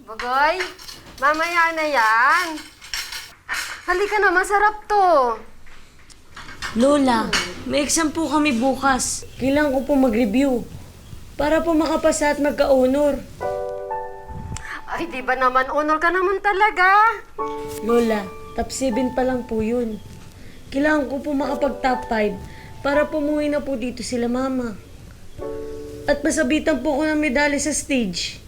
Bugoy, mamaya na yan. Halika na, masarap to. Lola, may exam po kami bukas. Kailangan ko po mag-review. Para po makapasa at magka-honor. Ay, di ba naman, honor ka naman talaga. Lola, top 7 pa lang po yun. Kailangan ko po makapag-top 5 para pumuwi na po dito sila mama. At masabitan po ko ng medalya sa stage.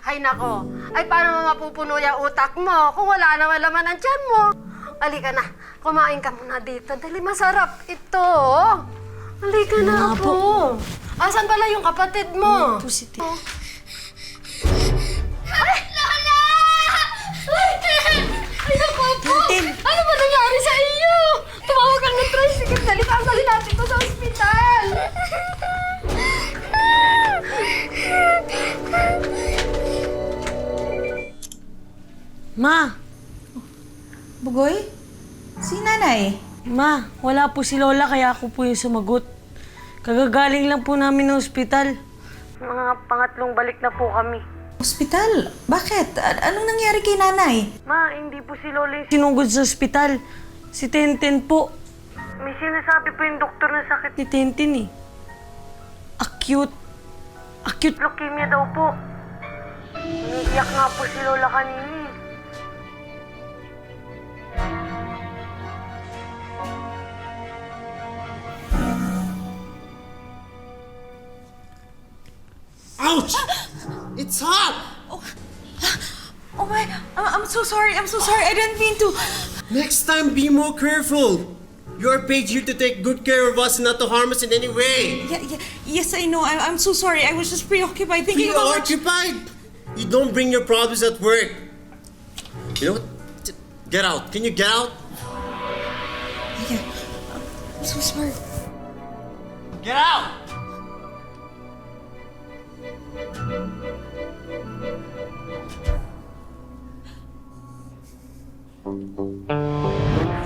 Ay, nako. Ay, paano mo mapupuno yung utak mo kung wala naman laman ang tiyan mo? Halika na, kumain ka muna dito. Dali, masarap ito. Halika na po. Asan pala yung kapatid mo? Positive. Ay, Lola! Ay, naku po! Ano ba nangyari sa iyo? Tumawag ka ng tricycle. Dali, pasalin natin ko sa ospital. Ma! Bugoy? Si nanay? Ma, wala po si Lola kaya ako po yung sumagot. Kagagaling lang po namin ng ospital. Mga pangatlong balik na po kami. Ospital? Bakit? Anong nangyari kay nanay? Ma, hindi po si Lola yung sinugod sa ospital. Si Tenten po. May sinasabi po yung doktor na sakit ni Tenten eh. Acute. Acute leukemia daw po. Umiiyak nga po si Lola kanina eh. Ouch! It's hot! Oh my, I'm so sorry. I'm so sorry. I didn't mean to. Next time, be more careful. You're paid here to take good care of us and not to harm us in any way. Yes, I know. I'm so sorry. I was just preoccupied thinking about... Preoccupied? You don't bring your problems at work. You know what? Get out. Can you get out? Yeah. I'm so sorry. Get out!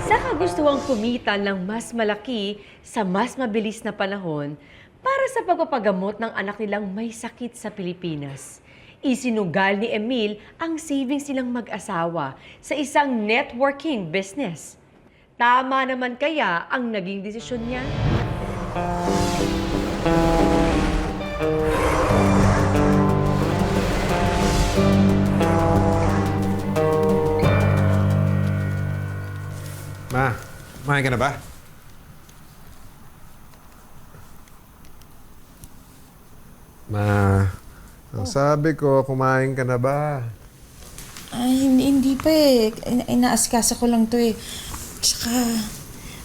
Sa kagustuhang kumita ng mas malaki sa mas mabilis na panahon para sa pagpapagamot ng anak nilang may sakit sa Pilipinas, isinugal ni Emil ang savings nilang mag-asawa sa isang networking business. Tama naman kaya ang naging desisyon niya? Ma, kumain ka na ba? Ma, ang sabi ko, kumain ka na ba? Ay, hindi pa eh. Inaasikaso ko lang to eh. Tsaka,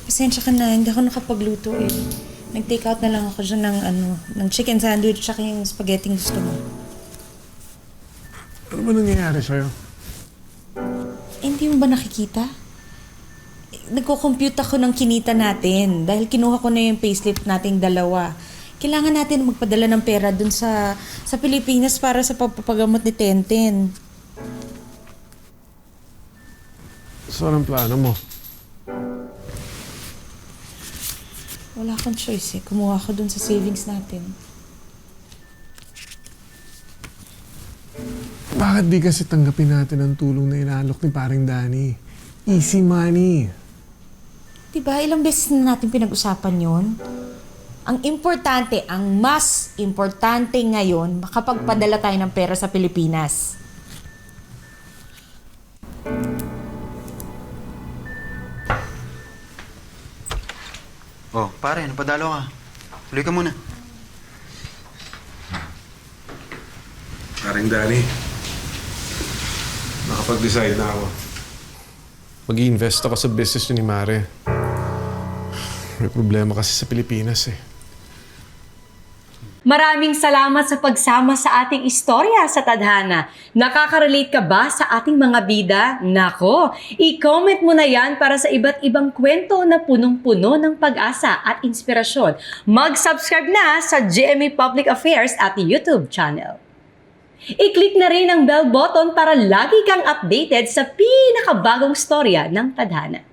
pasensya ka na. Hindi ako nakapagluto eh. Nag-take out na lang ako dyan ng chicken sandwich tsaka yung spaghetti gusto mo. Ano ba nangyayari sa'yo? Hindi mo ba nakikita? Nagko-compute ako ng kinita natin dahil kinuha ko na yung payslip nating dalawa. Kailangan natin magpadala ng pera dun sa Pilipinas para sa pagpapagamot ni Tenten. So, anong plano mo? Wala akong choice eh. Kumuha ko dun sa savings natin. Bakit di kasi tanggapin natin ang tulong na inaalok ni paring Danny? Easy money. Diba, ilang beses na natin pinag-usapan yon. Ang importante, ang mas importante ngayon, makapagpadala tayo ng pera sa Pilipinas. Oh, pare, napadalo ka. Tuloy ka muna. Paring Danny, nakapag-decide na ako. Mag-i-invest ako sa business ni Mare. May problema kasi sa Pilipinas eh. Maraming salamat sa pagsama sa ating istorya sa Tadhana. Nakaka-relate ka ba sa ating mga bida? Nako, i-comment mo na yan para sa iba't ibang kwento na punong-puno ng pag-asa at inspirasyon. Mag-subscribe na sa GMA Public Affairs at YouTube channel. I-click na rin ang bell button para lagi kang updated sa pinakabagong storya ng Tadhana.